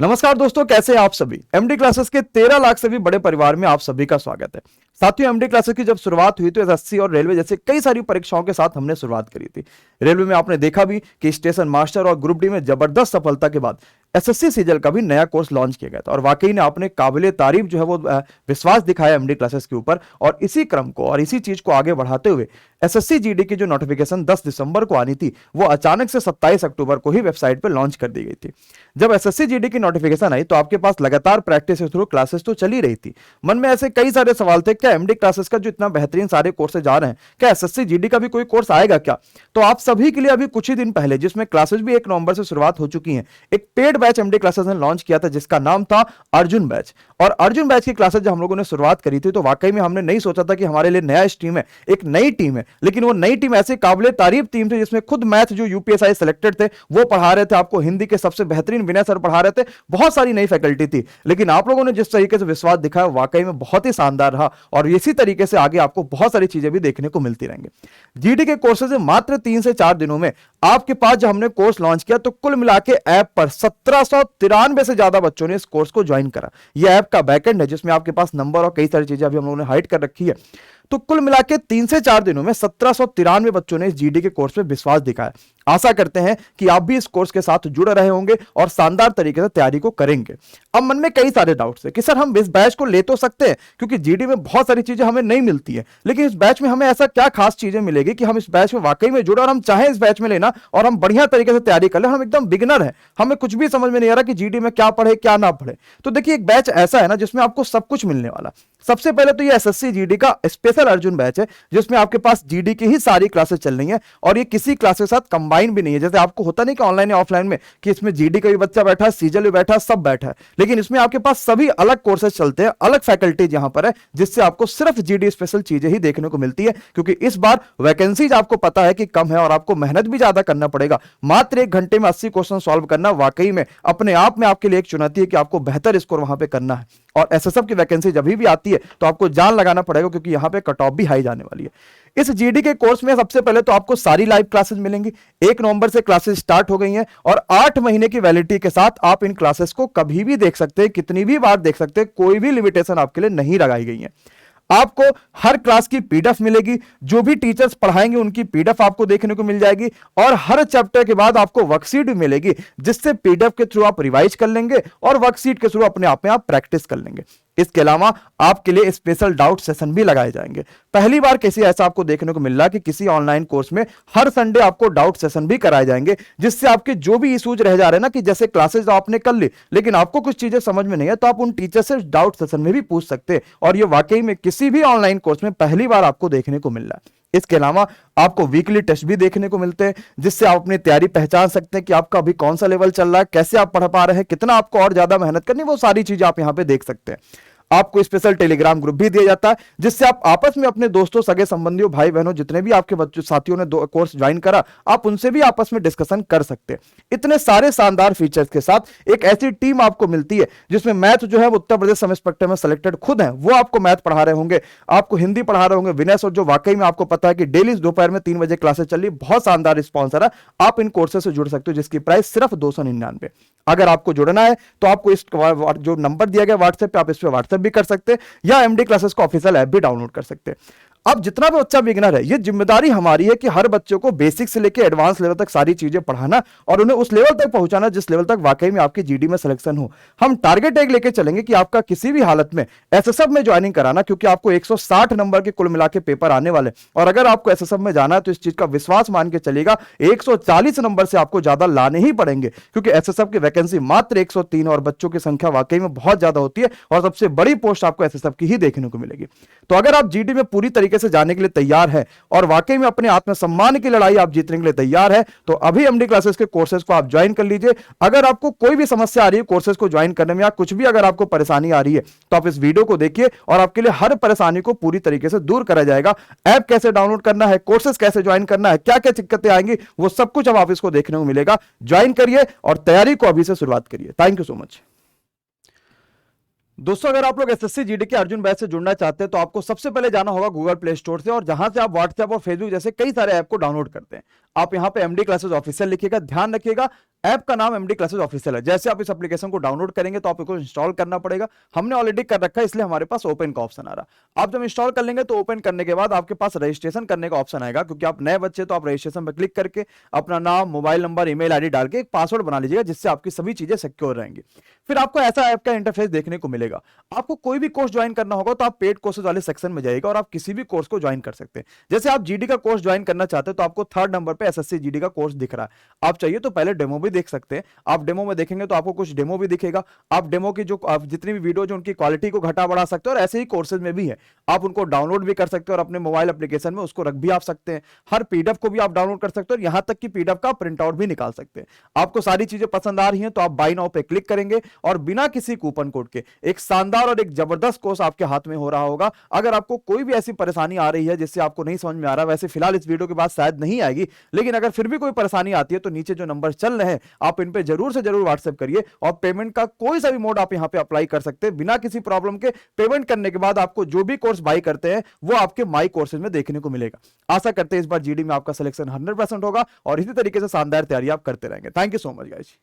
नमस्कार दोस्तों, कैसे हैं आप सभी। एमडी क्लासेस के 13 लाख से भी बड़े परिवार में आप सभी का स्वागत है। साथियों, एमडी क्लासेस की जब शुरुआत हुई तो एसएससी और रेलवे जैसे कई सारी परीक्षाओं के साथ हमने शुरुआत करी थी। रेलवे में आपने देखा भी कि स्टेशन मास्टर और ग्रुप डी में जबरदस्त सफलता के बाद एसएससी सीजल का भी नया कोर्स लॉन्च किया गया था और वाकई ने आपने काबिले तारीफ जो है वो विश्वास दिखाया एमडी क्लासेस के ऊपर। और इसी क्रम को और इसी चीज को आगे बढ़ाते हुए एसएससी जीडी की जो नोटिफिकेशन 10 दिसंबर को आनी थी वो अचानक से 27 अक्टूबर को ही वेबसाइट पर लॉन्च कर दी गई थी। जब एसएससी जीडी की नोटिफिकेशन आई तो आपके पास लगातार प्रैक्टिस के थ्रू क्लासेस तो चली रही थी। मन में ऐसे कई सारे सवाल थे, क्या एमडी क्लासेस का जो इतना बेहतरीन सारे कोर्सेज जा रहे हैं, क्या एसएससी जीडी का भी कोई कोर्स आएगा क्या। तो आप सभी के लिए अभी कुछ ही दिन पहले, जिसमें क्लासेस भी 1 नवंबर से शुरुआत हो चुकी हैं, एक पेड बैच एमडी क्लासेस ने लॉन्च किया था जिसका नाम था अर्जुन बैच। और अर्जुन बैच की क्लासेस जब हम लोगों ने शुरुआत करी थी तो वाकई में हमने नहीं सोचा था कि हमारे लिए नया स्ट्रीम है, एक नई टीम है, लेकिन वो नई टीम ऐसे काबिले तारीफ टीम थी जिसमें खुद मैथ जो यूपीएसआई सिलेक्टेड थे वो पढ़ा रहे थे, आपको हिंदी के सबसे बेहतरीन विनय सर पढ़ा रहे थे, बहुत सारी नई फैकल्टी थी। लेकिन आप लोगों ने जिस तरीके से विश्वास दिखाया वाकई में बहुत ही शानदार रहा और इसी तरीके से आगे आपको बहुत सारी चीजें भी देखने को मिलती रहेंगे। जीडी के कोर्सेज मात्र 3 से 4 दिनों में आपके पास जब हमने कोर्स लॉन्च किया तो कुल मिला के ऐप पर 1793 से ज्यादा बच्चों ने इस कोर्स को ज्वाइन करा। यह ऐप का बैकएंड है जिसमें आपके पास नंबर और कई सारी चीजें अभी हम लोगों ने हाइड कर रखी है। तो कुल मिला के 3 से 4 दिनों में 1793 बच्चों ने इस जीडी के कोर्स में विश्वास दिखाया। आशा करते हैं कि आप भी इस कोर्स के साथ जुड़ रहे होंगे और शानदार तरीके से तैयारी को करेंगे। अब मन में कई सारे डाउट्स है कि सर हम इस बैच को ले तो सकते हैं क्योंकि जीडी में बहुत सारी चीजें हमें नहीं मिलती है, लेकिन इस बैच में हमें ऐसा क्या खास चीजें मिलेगी कि हम इस बैच में वाकई में जुड़े और हम चाहें इस बैच में लेना और हम बढ़िया तरीके से तैयारी कर ले। हम एकदम बिगिनर है, हमें कुछ भी समझ में नहीं आ रहा कि जीडी में क्या पढ़े क्या ना पढ़े। तो देखिए, एक बैच ऐसा है ना जिसमें आपको सब कुछ मिलने वाला। सबसे पहले तो ये एसएससी जीडी का स्पेशल अर्जुन बैच है जिसमें आपके पास जीडी की ही सारी क्लासेस चल रही हैं और ये किसी क्लास के साथ कंबाइन भी नहीं है। जैसे आपको होता नहीं कि ऑनलाइन या ऑफलाइन में कि इसमें जीडी का भी बच्चा बैठा है, सीजल भी बैठा है, सब बैठा है, लेकिन इसमें आपके पास सभी अलग कोर्सेज चलते हैं, अलग फैकल्टीज यहां पर है जिससे आपको सिर्फ जीडी स्पेशल चीजें ही देखने को मिलती है। क्योंकि इस बार वैकेंसीज आपको पता है कि कम है और आपको मेहनत भी ज्यादा करना पड़ेगा। मात्र 1 घंटे में 80 क्वेश्चन सॉल्व करना वाकई में अपने आप में आपके लिए एक चुनौती है कि आपको बेहतर स्कोर वहां पे करना है। और एसएसएफ की वैकेंसी जब भी आती है तो आपको जान लगाना पड़ेगा क्योंकि यहां पे कट ऑफ भी हाई जाने वाली है। इस जीडी के कोर्स में सबसे पहले तो आपको सारी लाइव क्लासेस मिलेंगी। 1 नवंबर से क्लासेस स्टार्ट हो गई हैं और 8 महीने की वैलिडिटी के साथ आप इन क्लासेस को कभी भी देख सकते हैं, कितनी भी बार देख सकते हैं, कोई भी लिमिटेशन आपके लिए नहीं लगाई गई है। आपको हर क्लास की पीडीएफ मिलेगी, जो भी टीचर्स पढ़ाएंगे उनकी पीडीएफ आपको देखने को मिल जाएगी और हर चैप्टर के बाद आपको वर्कशीट भी मिलेगी जिससे पीडीएफ के थ्रू आप रिवाइज कर लेंगे और वर्कशीट के थ्रू अपने आप में आप प्रैक्टिस कर लेंगे। इसके अलावा आपके लिए स्पेशल डाउट सेशन भी लगाए जाएंगे। पहली बार किसी ऐसा आपको देखने को मिल रहा है कि किसी ऑनलाइन कोर्स में हर संडे आपको डाउट सेशन भी कराए जाएंगे जिससे आपके जो भी इश्यूज रह जा रहे हैं ना, कि जैसे क्लासेस आपने कर ली लेकिन आपको कुछ चीजें समझ में नहीं है तो आप उन टीचर से डाउट सेशन में भी पूछ सकते हैं। और ये वाकई में किसी भी ऑनलाइन कोर्स में पहली बार आपको देखने को मिल रहा है। इसके अलावा आपको वीकली टेस्ट भी देखने को मिलते हैं जिससे आप अपनी तैयारी पहचान सकते हैं कि आपका अभी कौन सा लेवल चल रहा है, कैसे आप पढ़ पा रहे हैं, कितना आपको और ज्यादा मेहनत करनी, वो सारी चीजें आप यहां पे देख सकते हैं। आपको स्पेशल टेलीग्राम ग्रुप भी दिया जाता है जिससे आप आपस में अपने दोस्तों, सगे संबंधियों, भाई बहनों, जितने भी आपके बच्चों साथियों ने कोर्स ज्वाइन करा, आप उनसे भी आपस में डिस्कशन कर सकते हैं। इतने सारे शानदार फीचर्स के साथ एक ऐसी टीम आपको मिलती है जिसमें मैथ जो है वो उत्तर प्रदेश सम इंस्पेक्टर में सिलेक्टेड खुद है, वो आपको मैथ पढ़ा रहे होंगे, आपको हिंदी पढ़ा रहे होंगे विनय सर, जो वाकई में आपको पता है कि डेली दोपहर में 3 बजे क्लासेस चल रही, बहुत शानदार रिस्पॉन्सर है। आप इन कोर्सेज से जुड़ सकते हो जिसकी प्राइस सिर्फ 299। अगर आपको जुड़ना है तो आपको इस जो नंबर दिया गया व्हाट्सएप पे, आप इस पे व्हाट्सएप भी कर सकते हैं या एमडी क्लासेस का ऑफिशियल ऐप भी डाउनलोड कर सकते हैं। अब जितना भी बच्चा बिगिनर है, ये जिम्मेदारी हमारी है कि हर बच्चे को बेसिक से लेकर एडवांस लेवल तक सारी चीजें पढ़ाना और उन्हें उस लेवल तक पहुंचाना जिस लेवल तक वाकई में आपकी जीडी में सिलेक्शन हो। हम टारगेट एक लेके चलेंगे कि आपका किसी भी हालत में एसएसएफ में ज्वाइनिंग कराना, क्योंकि आपको 160 नंबर के कुल मिला के पेपर आने वाले और अगर आपको एसएसएफ में जाना है तो इस चीज का विश्वास मान के चलेगा 140 नंबर से आपको ज्यादा लाने ही पड़ेंगे क्योंकि एसएसएफ की वैकेंसी मात्र 103 और बच्चों की संख्या वाकई में बहुत ज्यादा होती है और सबसे बड़ी पोस्ट आपको एसएसएफ की ही देखने को मिलेगी। तो अगर आप जीडी में पूरी तरीके से जाने के लिए तैयार है और वाकई में अपने आत्मसम्मान की लड़ाई आप जीतने के लिए तैयार है तो अभी एमडी क्लासेस के कोर्सेज को आप ज्वाइन कर लीजिए। अगर आपको कोई भी समस्या आ रही है कोर्सेज को ज्वाइन करने में या कुछ भी अगर आपको परेशानी आ रही है तो आप इस वीडियो को देखिए और आपके लिए हर परेशानी को पूरी तरीके से दूर करा जाएगा। ऐप कैसे डाउनलोड करना है, कोर्सेज कैसे ज्वाइन करना है, क्या क्या दिक्कतें आएंगी, वो सब कुछ अब आप इसको देखने को मिलेगा। ज्वाइन करिए और तैयारी को अभी से शुरुआत करिए। Thank you so much. दोस्तों, अगर आप लोग एसएससी जीडी के अर्जुन बैच से जुड़ना चाहते हैं तो आपको सबसे पहले जाना होगा गूगल प्ले स्टोर से और जहां से आप व्हाट्सएप और फेसबुक जैसे कई सारे ऐप को डाउनलोड करते हैं, आप यहां पे एमडी क्लासेस ऑफिशियल लिखिएगा। ध्यान रखिएगा ऐप का नाम एमडी क्लासेस ऑफिशियल है। जैसे आप इस एप्लीकेशन को डाउनलोड करेंगे तो आपको इंस्टॉल करना पड़ेगा। हमने ऑलरेडी कर रखा है, इसलिए हमारे पास ओपन का ऑप्शन आ रहा। आप जब इंस्टॉल कर लेंगे तो ओपन करने के बाद आपके पास रजिस्ट्रेशन करने का ऑप्शन आएगा, क्योंकि आप नए बच्चे तो आप रजिस्ट्रेशन पर क्लिक करके अपना नाम, मोबाइल नंबर, ईमेल आईडी डाल के एक पासवर्ड बना लीजिएगा, जिससे आपकी सभी चीजें सिक्योर रहेंगी। फिर आपको ऐसा ऐप का इंटरफेस देखने को मिलेगा। आपको कोई भी कोर्स ज्वाइन करना होगा तो आप पेड कोर्सेज वाले सेक्शन में जाइएगा और आप किसी भी कोर्स को ज्वाइन कर सकते हैं। जैसे आप जीडी का कोर्स ज्वाइन करना चाहते हैं तो आपको 3rd नंबर पे एसएससी जीडी का कोर्स दिख रहा है। आप चाहिए तो पहले डेमो भी देख सकते हैं। आप डेमो में देखेंगे तो आपको कुछ डेमो भी दिखेगा। आप डेमो की जो आप जितनी भी वीडियो जो उनकी क्वालिटी को घटा बढ़ा सकते हो, और ऐसे ही कोर्सेज में भी है, आप उनको डाउनलोड भी कर सकते हो और अपने मोबाइल एप्लीकेशन में उसको रख भी आप सकते हैं। हर पीडीएफ को भी आप डाउनलोड कर सकते हो और यहां तक कि पीडीएफ का प्रिंट आउट भी निकाल सकते हैं। आपको सारी चीजें पसंद आ रही हैं तो आप बाय नाउ पे क्लिक करेंगे और बिना किसी कूपन कोड के एक शानदार और एक जबरदस्त कोर्स आपके हाथ में हो रहा होगा। अगर आपको कोई भी ऐसी परेशानी आ रही है जिससे आपको नहीं समझ में आ रहा, वैसे फिलहाल इस वीडियो के बाद शायद नहीं आएगी, लेकिन अगर फिर भी कोई परेशानी आती है तो नीचे जो नंबर चल रहे हैं आप इन पे जरूर से जरूर व्हाट्सएप करिए और पेमेंट का कोई सा भी मोड आप यहां पे अप्लाई कर सकते हैं बिना किसी प्रॉब्लम के। पेमेंट करने के बाद आपको जो भी कोर्स बाय करते हैं वो आपके माई कोर्सेज में देखने को मिलेगा। आशा करते हैं इस बार जीडी में आपका सिलेक्शन 100% होगा और इसी तरीके से शानदार तैयारी आप करते रहेंगे। Thank you so much guys.